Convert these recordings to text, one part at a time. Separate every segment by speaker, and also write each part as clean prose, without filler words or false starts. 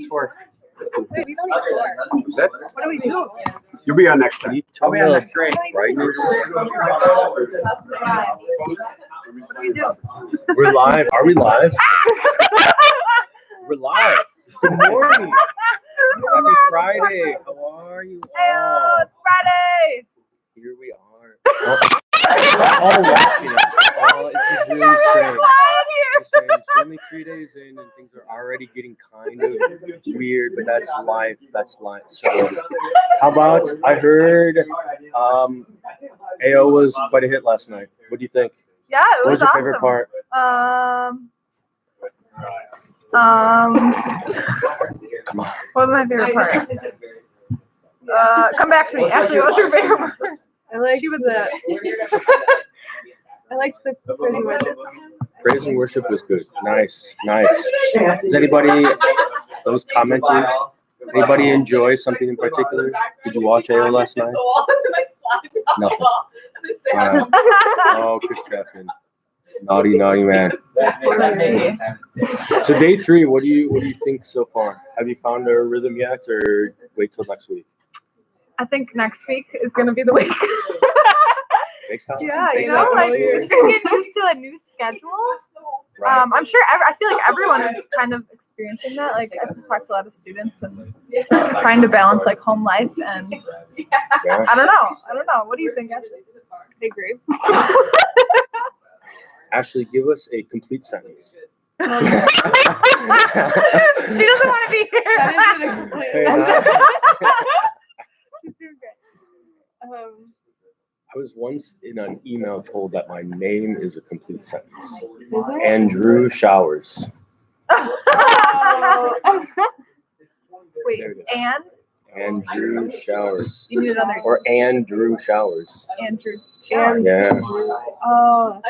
Speaker 1: work.
Speaker 2: Wait, we don't need four. What do we do?
Speaker 1: You'll be on next time.
Speaker 3: I'll be on next.
Speaker 1: Great. Brightness.
Speaker 2: What do we do?
Speaker 1: We're live. Are we live? We're live. Good morning. Happy Friday. How are you all?
Speaker 2: It's Friday.
Speaker 1: Here we are. All watching us. This is really strange. It's strange. We're only 3 days in and things are already getting kind of weird, but that's life. That's life. So how about, I heard AO was quite a hit last night. What do you think?
Speaker 2: Yeah, it
Speaker 1: What was
Speaker 2: was
Speaker 1: your
Speaker 2: awesome.
Speaker 1: favorite part? Come on.
Speaker 2: What was my favorite part? Come back to me. Ashley, what's your favorite part?
Speaker 4: I liked I liked the praise and worship.
Speaker 1: Praise and worship was good. Nice. Does anybody, those commenting, anybody enjoy something in particular? Did you watch AO last night? Nothing. Oh, Chris Traffin. Naughty man. So day 3, what do you think so far? Have you found a rhythm yet, or wait till next week?
Speaker 2: I think next week is going to be the week.
Speaker 1: Takes time.
Speaker 2: Yeah,
Speaker 1: Takes
Speaker 2: you know,
Speaker 1: time,
Speaker 2: like
Speaker 1: absolutely.
Speaker 2: just getting used to a new schedule.
Speaker 1: Right.
Speaker 2: I'm sure. I feel like everyone is kind of experiencing that. Like I've talked to a lot of students and just trying to balance like home life and
Speaker 1: Yeah.
Speaker 2: I don't know. What do you think, Ashley? I agree.
Speaker 1: Ashley, give us a complete sentence.
Speaker 2: She doesn't want to be here.
Speaker 4: That is a complete
Speaker 1: Hey,
Speaker 2: She's doing great.
Speaker 1: I was once in an email told that my name is a complete sentence.
Speaker 4: Is it?
Speaker 1: Andrew Showers.
Speaker 2: Wait,
Speaker 1: There it is.
Speaker 2: and
Speaker 1: Andrew Showers.
Speaker 2: you need another
Speaker 1: Or Andrew Showers.
Speaker 2: Andrew.
Speaker 1: Yeah.
Speaker 2: Oh,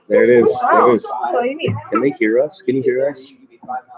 Speaker 1: There it is.
Speaker 2: wow.
Speaker 1: There it is.
Speaker 2: That's all you need.
Speaker 1: Can they hear us? Can you hear us?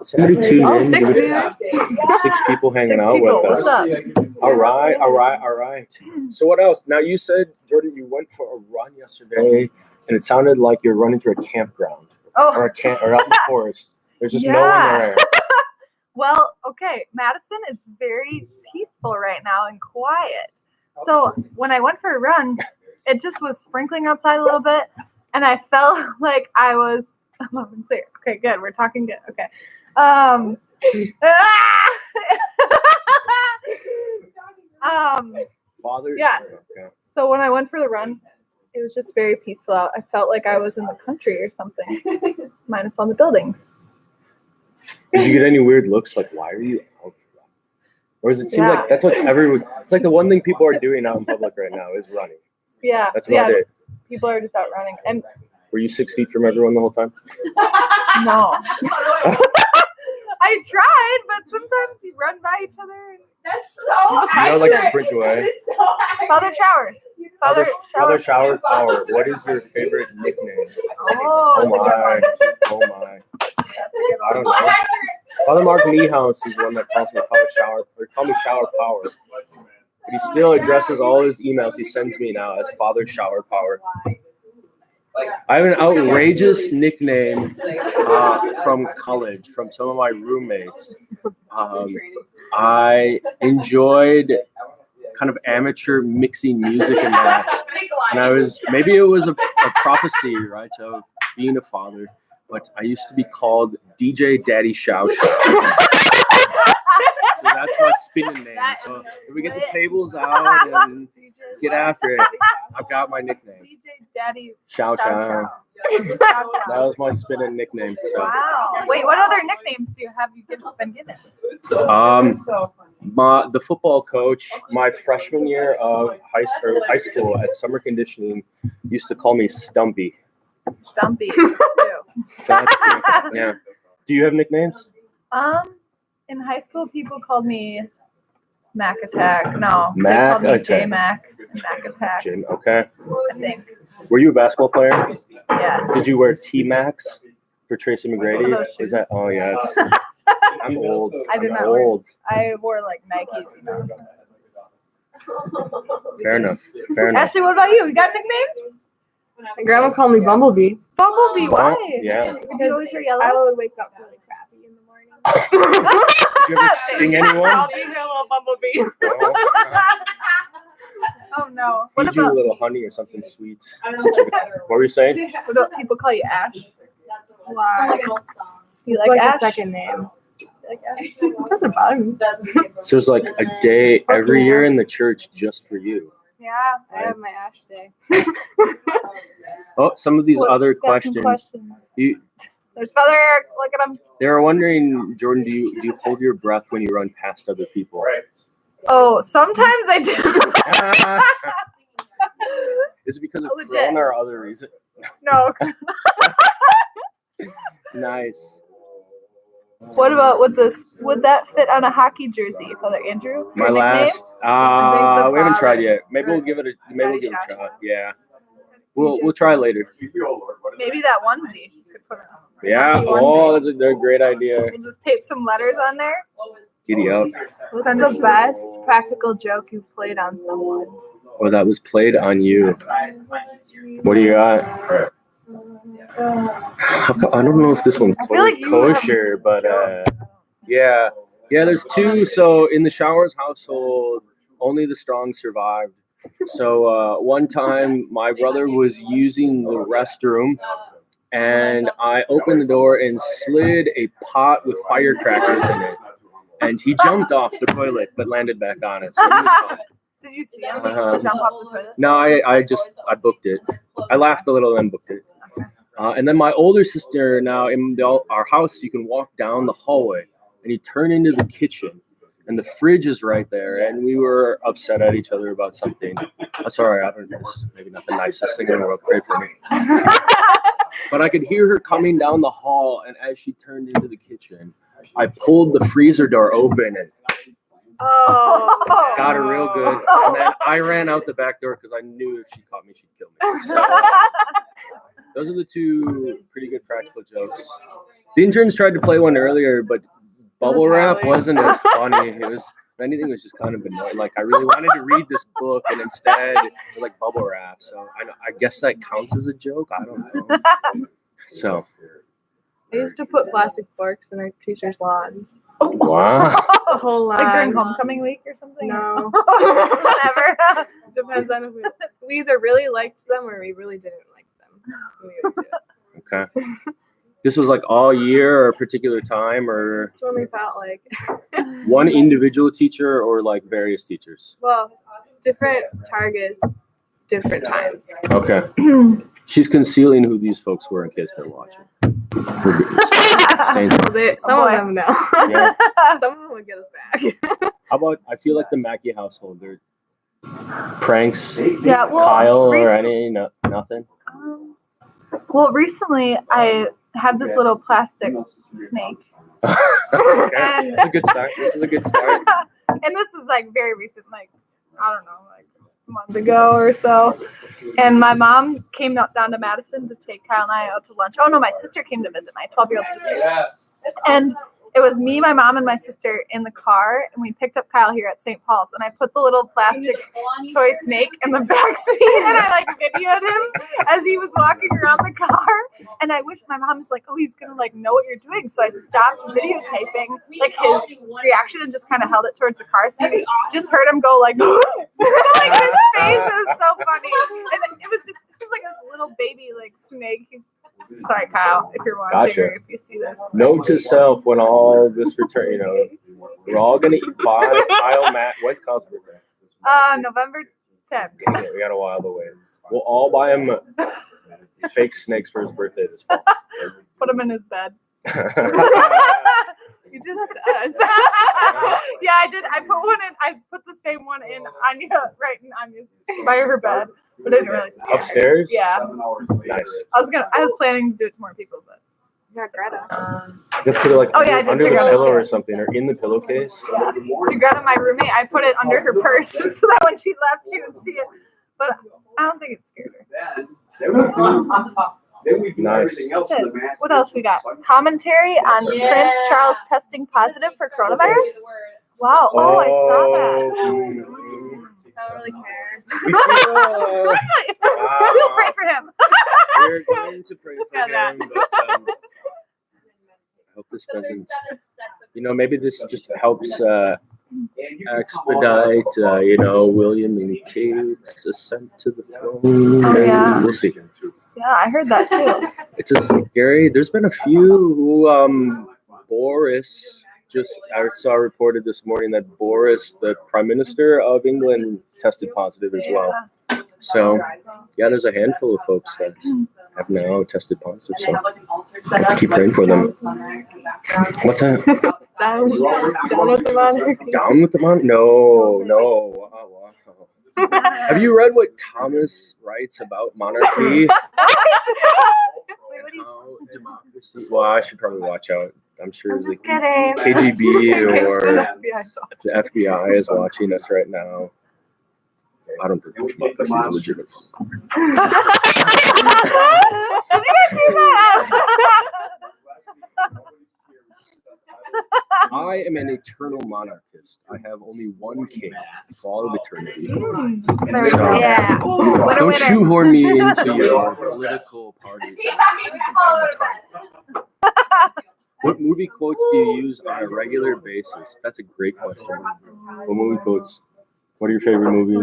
Speaker 1: Somebody tune
Speaker 4: Oh,
Speaker 1: in.
Speaker 4: 6
Speaker 1: Give it-
Speaker 4: viewers.
Speaker 1: 6 people hanging
Speaker 2: 6
Speaker 1: out
Speaker 2: people.
Speaker 1: with
Speaker 2: What's
Speaker 1: us.
Speaker 2: up?
Speaker 1: All right. So what else? Now you said, Jordan, you went for a run yesterday, and it sounded like you're running through a campground or
Speaker 2: Oh,
Speaker 1: or out in the forest. There's just no one
Speaker 2: Yeah.
Speaker 1: there.
Speaker 2: well, okay. Madison is very peaceful right now and quiet. So when I went for a run, it just was sprinkling outside a little bit, and I felt like I was. I'm clear. Okay, good. We're talking good. Okay.
Speaker 1: Father.
Speaker 2: Yeah.
Speaker 1: Okay.
Speaker 2: So when I went for the run, it was just very peaceful out. I felt like I was in the country or something, minus all the buildings.
Speaker 1: Did you get any weird looks? Like, why are you out? Or does it seem
Speaker 2: Yeah.
Speaker 1: like that's what everyone? It's like the one thing people are doing out in public right now is running.
Speaker 2: Yeah.
Speaker 1: That's about it.
Speaker 2: People are just out running. And
Speaker 1: Were you 6 feet from everyone the whole time?
Speaker 2: no. I tried, but sometimes you run by each other.
Speaker 5: That's so
Speaker 1: You know, like sprint away.
Speaker 2: Father Showers.
Speaker 1: Father Shower Power. What is your favorite nickname?
Speaker 2: Oh,
Speaker 1: Oh my. Oh my. I don't know. Father Mark Niehaus is the one that calls me Father Shower, or call me Shower Power. But he still addresses all his emails he sends me now as Father Shower Power. I have an outrageous nickname from college, from some of my roommates. I enjoyed kind of amateur mixing music and that. And maybe it was a prophecy, right, of being a father. But I used to be called DJ Daddy Show Show. So that's my spinning name. So if we get the tables out and get after it, I've got my nickname.
Speaker 2: DJ Daddy
Speaker 1: Show Show.
Speaker 2: Show.
Speaker 1: That was my spinning nickname. So,
Speaker 2: Wow. Wait, what other nicknames do you have been given?
Speaker 1: the football coach, my freshman year of high school at summer conditioning, used to call me Stumpy.
Speaker 2: Stumpy. Too.
Speaker 1: So that's cute. Yeah. Do you have nicknames?
Speaker 2: In high school, people called me Mac Attack. No, they
Speaker 1: Mac
Speaker 2: called me
Speaker 1: Attack.
Speaker 2: J-Mac. Mac Attack,
Speaker 1: Jim. Okay.
Speaker 2: I think.
Speaker 1: Were you a basketball player?
Speaker 2: Yeah.
Speaker 1: Did you wear T-Max for Tracy McGrady?
Speaker 2: Those shoes.
Speaker 1: Is that? Oh yeah. I'm old.
Speaker 2: I did
Speaker 1: I'm
Speaker 2: not wear-
Speaker 1: old.
Speaker 2: I wore like Nikes, you know.
Speaker 1: Fair enough. Fair enough.
Speaker 2: Ashley, what about you? You got nicknames?
Speaker 4: My grandma called me Bumblebee
Speaker 2: Bumblebee, why?
Speaker 1: Yeah.
Speaker 2: Because you always wear yellow?
Speaker 4: I would wake up really crappy in the morning.
Speaker 1: Did you ever sting anyone?
Speaker 4: I'll be here, little bumblebee.
Speaker 2: Oh no. What
Speaker 1: Feed you a
Speaker 2: about
Speaker 1: little honey or something sweet. What were you saying?
Speaker 2: what about people call you Ash?
Speaker 4: Why?
Speaker 2: You
Speaker 4: It's
Speaker 2: like
Speaker 4: like
Speaker 2: Ash?
Speaker 4: a second name.
Speaker 2: You like Ash?
Speaker 4: It doesn't bother me.
Speaker 1: So it's like a day every year in the church just for you.
Speaker 2: Yeah.
Speaker 4: I have my Ash day.
Speaker 1: Oh, some of these
Speaker 2: Well,
Speaker 1: other
Speaker 2: he's got some
Speaker 1: questions.
Speaker 2: There's Father Eric. Look at him.
Speaker 1: They were wondering, Jordan, do you hold your breath when you run past other people?
Speaker 2: Oh, sometimes I do.
Speaker 1: Is it because of
Speaker 2: Legit.
Speaker 1: Corona or other reason?
Speaker 2: No.
Speaker 1: Nice.
Speaker 2: What about would that fit on a hockey jersey, Father Andrew?
Speaker 1: My
Speaker 2: Your
Speaker 1: last.
Speaker 2: nickname?
Speaker 1: We haven't tried
Speaker 4: father.
Speaker 1: yet. Maybe we'll give it a try. Yeah. We'll try later.
Speaker 2: Maybe that onesie. You could put on.
Speaker 1: Yeah.
Speaker 2: Hockey
Speaker 1: Oh,
Speaker 2: onesie.
Speaker 1: they're a great idea.
Speaker 2: We'll just tape some letters on there.
Speaker 1: Giddy up.
Speaker 4: What's the best practical joke you've played on someone?
Speaker 1: Oh, that was played on you. What do you got? I don't know if this one's
Speaker 2: I feel
Speaker 1: totally
Speaker 2: like you have
Speaker 1: kosher, but yeah. There's two. So in the Showers household, only the strong survived. So one time, my brother was using the restroom, and I opened the door and slid a pot with firecrackers in it, and he jumped off the toilet but landed back on it. So he was fine.
Speaker 2: Did you see him
Speaker 1: Uh-huh.
Speaker 2: jump off the toilet?
Speaker 1: No, I booked it. I laughed a little and booked it. And then my older sister, now in our house, you can walk down the hallway and you turn into the kitchen and the fridge is right there. And we were upset at each other about something. That's all right. I don't know. It's maybe not the nicest thing in the world. Pray for me. But I could hear her coming down the hall. And as she turned into the kitchen, I pulled the freezer door open and
Speaker 4: Oh.
Speaker 1: got her real good. And then I ran out the back door because I knew if she caught me, she'd kill me. So those are the two pretty good practical jokes. The interns tried to play one earlier, but bubble wrap wasn't as funny. It was, if anything, was just kind of annoying. Like I really wanted to read this book, and instead, it was like bubble wrap. So I guess that counts as a joke. I don't know. So
Speaker 4: I used to put plastic forks in our teachers' lawns.
Speaker 1: wow.
Speaker 4: The whole lawn.
Speaker 2: Like during homecoming week or something?
Speaker 4: No.
Speaker 2: Whatever.
Speaker 4: Depends on if we either really liked them or we really didn't like them. We would do it.
Speaker 1: Okay. This was like all year or a particular time or
Speaker 4: That's when we felt like,
Speaker 1: one individual teacher or like various teachers?
Speaker 4: well, different targets, different times.
Speaker 1: Okay. She's concealing who these folks were in case they're watching. We're good. Staying-
Speaker 4: Some of them know.
Speaker 1: Yeah.
Speaker 4: Some of them would get us back.
Speaker 1: How about, I feel like the Mackey household, they're pranks,
Speaker 2: Yeah, well,
Speaker 1: Kyle or
Speaker 2: recently-
Speaker 1: any, nothing?
Speaker 2: Well, recently I had this little plastic snake.
Speaker 1: Okay. That's a good start. This is a good start.
Speaker 2: And this was like very recent, like, I don't know, like a month ago or so. And my mom came down to Madison to take Kyle and I out to lunch. Oh no, my sister came to visit, my 12-year-old sister.
Speaker 3: Yes.
Speaker 2: And it was me, my mom, and my sister in the car, and we picked up Kyle here at St. Paul's, and I put the little plastic toy snake in the back seat, and I like videoed him as he was walking around the car. And I wish my mom's like, oh, he's gonna like know what you're doing. So I stopped videotaping like his reaction and just kind of held it towards the car. So you just heard him go like, like his face. It was so funny. And it was just like this little baby like snake. Sorry, Kyle, if you're watching
Speaker 1: Gotcha.
Speaker 2: or if you see this.
Speaker 1: Note to self, when all this return, we're all gonna buy Kyle Matt. When's Kyle's birthday?
Speaker 2: November 10th.
Speaker 1: Dang it, we got a while away. We'll all buy him fake snakes for his birthday this fall.
Speaker 2: Put him in his bed.
Speaker 4: You did that to us.
Speaker 2: Yeah, I did. I put one in. I put the same one in Anya, right in Anya's by her bed, but I didn't really see it.
Speaker 1: Upstairs?
Speaker 2: Yeah,
Speaker 1: Nice.
Speaker 2: I was planning to do it to more people, but
Speaker 4: Yeah, Greta.
Speaker 1: You put it like
Speaker 2: Oh, yeah, I did
Speaker 1: under the
Speaker 2: figure out
Speaker 1: pillow
Speaker 2: that
Speaker 1: or
Speaker 2: too.
Speaker 1: something, or in the pillowcase.
Speaker 2: yeah. Greta, my roommate, I put it under her purse so that when she left, she would see it. But I don't think it scared her.
Speaker 1: Nice.
Speaker 2: That's it. What else we got? Commentary on Prince Charles testing positive for coronavirus. Wow. Oh, I saw that.
Speaker 1: Mm.
Speaker 4: I don't really care.
Speaker 1: We feel,
Speaker 2: We'll pray for him.
Speaker 1: we're going to pray for
Speaker 2: Yeah, that.
Speaker 1: him, but hope this doesn't. Maybe this just helps expedite, William and Kate's ascent to the throne.
Speaker 2: Oh, yeah.
Speaker 1: We'll see.
Speaker 2: Yeah, I heard that too.
Speaker 1: It's Gary. There's been a few who Boris. I saw reported this morning that Boris, the Prime Minister of England, tested positive as well. So, yeah, there's a handful of folks that have now tested positive. So, I have to keep praying for them. What's that?
Speaker 4: Down with the monarchy.
Speaker 1: Down with the monarchy? No. Wow. Have you read what Thomas writes about monarchy? Democracy. Well, I should probably watch out. I'm sure the KGB or the FBI is watching us right now. I don't think democracy is legitimate. I am an eternal monarchist. I have only one king for all of eternity.
Speaker 2: Yeah.
Speaker 1: Don't shoehorn me into your political parties. What movie quotes do you use on a regular basis? That's a great question. What movie quotes? What are your favorite movies?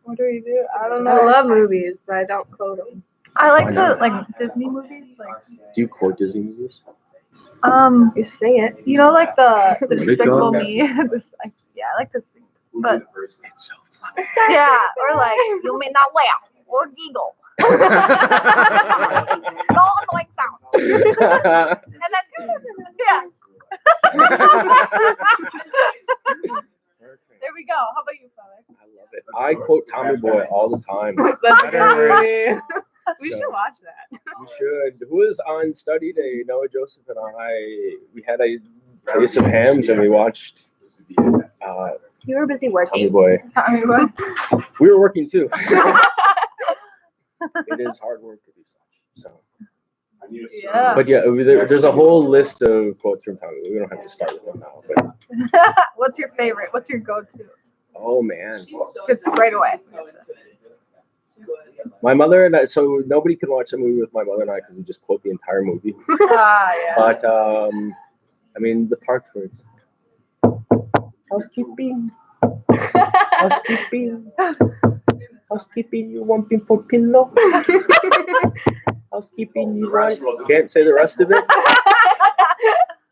Speaker 4: What do we do? I don't know. I love movies, but I don't quote them.
Speaker 2: I like to Disney movies.
Speaker 1: Do you quote Disney movies?
Speaker 4: You sing it.
Speaker 2: Like the Despicable Me. I like to sing, but
Speaker 1: it's so fluffy.
Speaker 2: Yeah, or like you may not laugh or giggle. No annoying sound. And then there we go. How about you, Father?
Speaker 1: I love it. I quote Tommy Boy all the time.
Speaker 4: We should watch that.
Speaker 1: We should. Who was on study day? Noah, Joseph, and I. We had a case of hams and we watched.
Speaker 4: You were busy working.
Speaker 1: Tommy Boy. We were working too. It is hard work to do such. So.
Speaker 2: Yeah.
Speaker 1: But yeah, there's a whole list of quotes from Tommy. We don't have to start with them now. But.
Speaker 2: What's your favorite? What's your go-to?
Speaker 1: Oh man.
Speaker 2: It's right away.
Speaker 1: My mother and I, so nobody can watch a movie with my mother and I because we just quote the entire movie.
Speaker 2: Yeah.
Speaker 1: But the part where it's housekeeping, you want me for pillow, housekeeping, you right? Can't say the rest of it.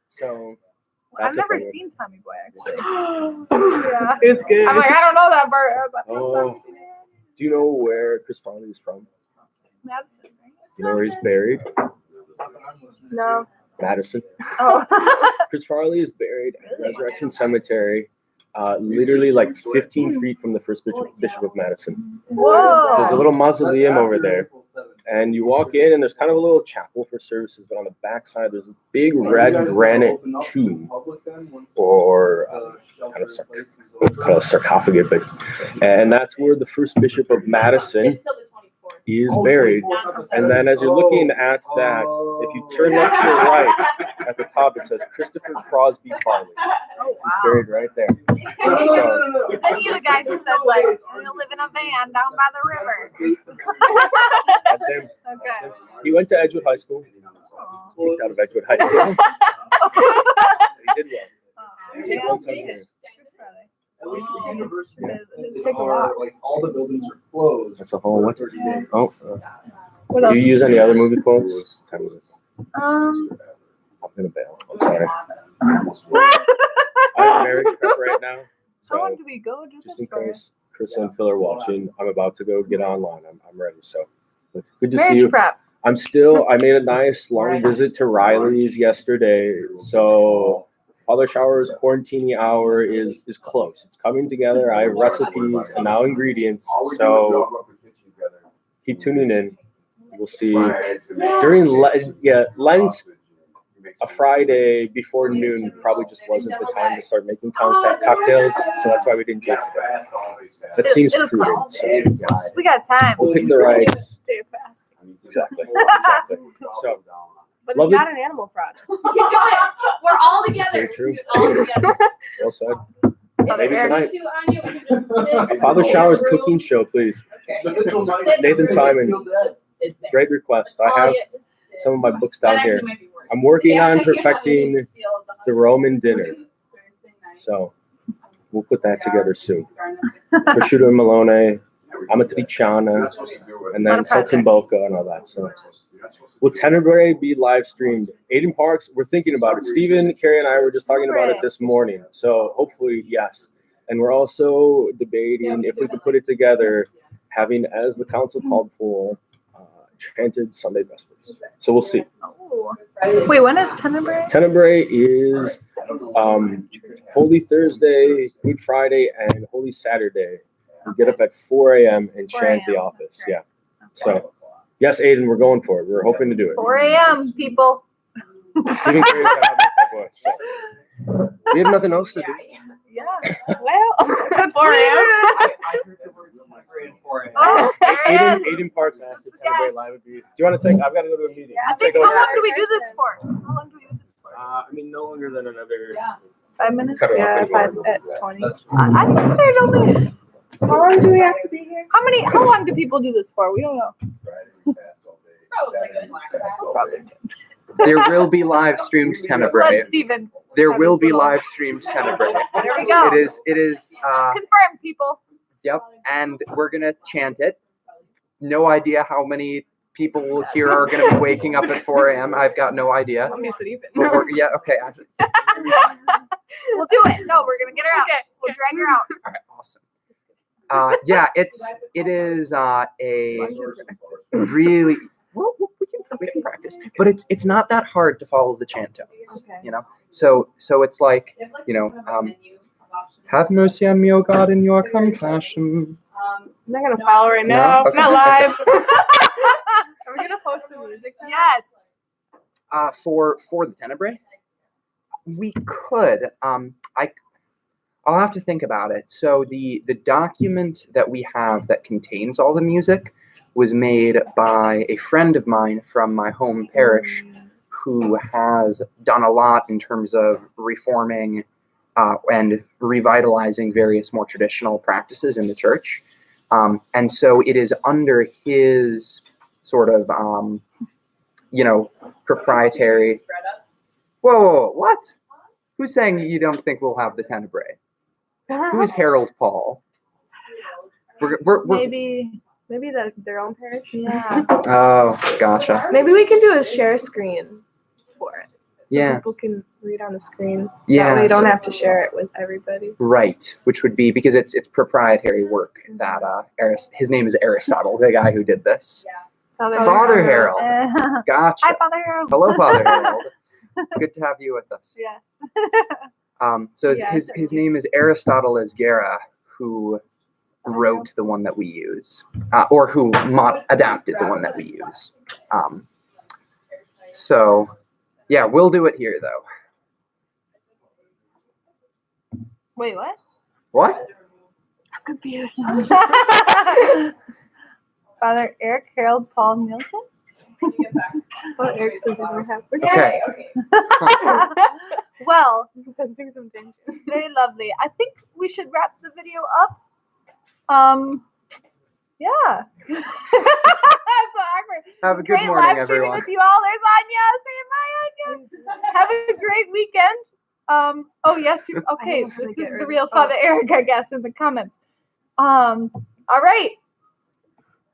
Speaker 1: So
Speaker 2: I've never seen Tommy Boy actually.
Speaker 4: Yeah, it's good.
Speaker 2: I'm like, I don't know that part.
Speaker 1: Oh. Do you know where Chris Farley is from?
Speaker 2: Madison, right?
Speaker 1: You know where he's buried?
Speaker 4: No.
Speaker 1: Madison.
Speaker 2: Oh.
Speaker 1: Chris Farley is buried at Resurrection Cemetery, literally like 15 feet from the first Bishop of Madison.
Speaker 2: Whoa.
Speaker 1: There's a little mausoleum over there. And you walk in, and there's kind of a little chapel for services, but on the backside, there's a big red granite tomb, or kind of sarcophagus, and that's where the first Bishop of Madison is buried. And then as you're looking at that, if you turn left to your right, at the top it says Christopher Crosby Farley.
Speaker 2: Oh, wow.
Speaker 1: He's buried right there.
Speaker 2: Isn't he the guy who says, like, I'm going to live in a van down by the river?
Speaker 1: That's him.
Speaker 2: Okay.
Speaker 1: He went to Edgewood High School. Kicked out of Edgewood High School. He did well. He did one time here.
Speaker 3: At least the universities are like all the buildings are closed.
Speaker 1: That's a whole what? Oh.
Speaker 2: What
Speaker 1: Do
Speaker 2: else?
Speaker 1: you use any other movie quotes? I'm gonna bail. I'm sorry. I'm marriage prep right now.
Speaker 2: How long
Speaker 1: So
Speaker 2: do we go?
Speaker 1: just in case Chris and Phil are watching, I'm about to go get online. I'm ready. So but good to see
Speaker 2: Marriage
Speaker 1: you.
Speaker 2: prep.
Speaker 1: I made a nice long visit to Riley's yesterday. So Father Shower's quarantini hour is close. It's coming together. I have recipes and now ingredients. So keep tuning in. We'll see. During Lent, a Friday before noon probably just wasn't the time to start making cocktails. So that's why we didn't do it today. That seems prudent. So yes.
Speaker 2: We got time.
Speaker 1: We'll pick the right.
Speaker 4: Stay fast.
Speaker 1: Exactly. So.
Speaker 4: But
Speaker 1: Love
Speaker 4: it's
Speaker 1: it.
Speaker 4: not an animal project.
Speaker 5: We're all
Speaker 1: This is
Speaker 5: together.
Speaker 1: very true.
Speaker 5: All together.
Speaker 1: Well said.
Speaker 2: Father
Speaker 1: Maybe
Speaker 2: Eric.
Speaker 1: tonight.
Speaker 5: Sue on you, we can just sit
Speaker 1: Father Shower's
Speaker 5: in the room.
Speaker 1: cooking show, please.
Speaker 3: Nathan
Speaker 1: Nathan Simon.
Speaker 5: Sit there.
Speaker 1: Great request. I
Speaker 5: Oh,
Speaker 1: have
Speaker 5: yeah, just sit.
Speaker 1: some of my books down
Speaker 5: That
Speaker 1: here.
Speaker 5: actually might be worse.
Speaker 1: I'm working on perfecting the Roman dinner. So we'll put that together soon. Prosciutto and Malone, amatriciana, and then saltimbocca and all that. So will Tenebrae be live streamed? Aiden Parks, we're thinking about it. Steven, Carrie, and I were just talking about it this morning. So hopefully, yes. And we're also debating if we could put it together, having, as the council called for, chanted Sunday Vespers. So we'll see.
Speaker 2: Oh. Wait, when is Tenebrae?
Speaker 1: Tenebrae is Holy Thursday, Good Friday, and Holy Saturday. We get up at 4 a.m. and
Speaker 2: 4
Speaker 1: chant the
Speaker 2: a.m.
Speaker 1: office. Yeah. So, yes, Aiden, we're going for it. We're hoping to do it.
Speaker 2: 4 a.m. people.
Speaker 1: Stephen Curry's got my voice. So. We have nothing else to do.
Speaker 2: Yeah.
Speaker 4: Well,
Speaker 2: It's
Speaker 4: 4 a.m.
Speaker 3: I heard the word Tenebrae in 4 a.m.
Speaker 2: Oh, there it is.
Speaker 1: Aiden Parks asked if Tenebrae Live would be. Do you want to take? I've got to go to a meeting.
Speaker 2: I think, how long do we do this for? How long do we do this for?
Speaker 1: I mean, no longer than another.
Speaker 2: 5 minutes?
Speaker 1: Cut it off
Speaker 4: Yeah,
Speaker 1: anymore.
Speaker 4: 5 at 20.
Speaker 2: I think there's only.
Speaker 4: How long do we have to be here?
Speaker 2: How long do people do this for? We don't know.
Speaker 6: There will be live streamed Tenebrae.
Speaker 2: Let Steven.
Speaker 6: There
Speaker 2: have
Speaker 6: will
Speaker 2: his
Speaker 6: be
Speaker 2: little-
Speaker 6: live streamed Tenebrae.
Speaker 2: There we go.
Speaker 6: It is
Speaker 2: Confirmed, people.
Speaker 6: yep, and we're gonna chant it. No idea how many people here are gonna be waking up at 4 a.m. I've got no idea.
Speaker 4: How many is it even?
Speaker 6: But yeah, okay.
Speaker 2: We'll do it. No, we're gonna get her out. We'll drag her out.
Speaker 6: All right, awesome. Yeah, it is a really well, we can practice, but it's not that hard to follow the chant tones, you know. So it's like, you know, have mercy on me, O God, in your compassion.
Speaker 4: I'm not gonna follow right now.
Speaker 6: No? Okay,
Speaker 4: Not
Speaker 6: okay.
Speaker 4: live. Are we gonna post the music now?
Speaker 2: Yes.
Speaker 6: For the Tenebrae, we could. I'll have to think about it. So the document that we have that contains all the music was made by a friend of mine from my home parish who has done a lot in terms of reforming and revitalizing various more traditional practices in the church. And so it is under his sort of, proprietary. Whoa, what? Who's saying you don't think we'll have the Tenebrae? Who's Harold Paul? We're
Speaker 4: Maybe their own parish.
Speaker 2: Yeah.
Speaker 6: oh, gotcha.
Speaker 4: Maybe we can do a share screen for it. So
Speaker 6: Yeah.
Speaker 4: people can read on the screen.
Speaker 6: Yeah.
Speaker 4: That way you don't have to share it with everybody.
Speaker 6: Right, which would be because it's proprietary work that his name is Aristotle, the guy who did this. Father Harold. Gotcha.
Speaker 2: Hi, Father Harold.
Speaker 6: Hello, Father Harold. Good to have you with us.
Speaker 2: Yes.
Speaker 6: So
Speaker 2: Yeah,
Speaker 6: his name is Aristotle Esguerra, who wrote the one that we use, or who adapted the one that we use. So, yeah, we'll do it here, though.
Speaker 2: Wait, what?
Speaker 6: What?
Speaker 2: I'm confused. Father Eric Harold Paul Nielsen?
Speaker 4: Oh, Eric said they don't have
Speaker 6: Okay.
Speaker 2: Well,
Speaker 4: sensing some tension.
Speaker 2: it's very lovely. I think we should wrap the video up. Yeah. That's so awkward.
Speaker 6: Have a
Speaker 2: It's
Speaker 6: good
Speaker 2: great
Speaker 6: morning,
Speaker 2: live streaming
Speaker 6: everyone.
Speaker 2: with you all. There's Anya. Say bye, Anya. Have a great weekend. Oh yes, you okay.
Speaker 4: I don't wanna
Speaker 2: This
Speaker 4: get
Speaker 2: is the
Speaker 4: rid
Speaker 2: real
Speaker 4: of-
Speaker 2: Father Eric, I guess, in the comments. All right.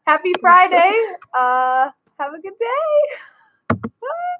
Speaker 2: Happy Friday. Have a good day. Bye.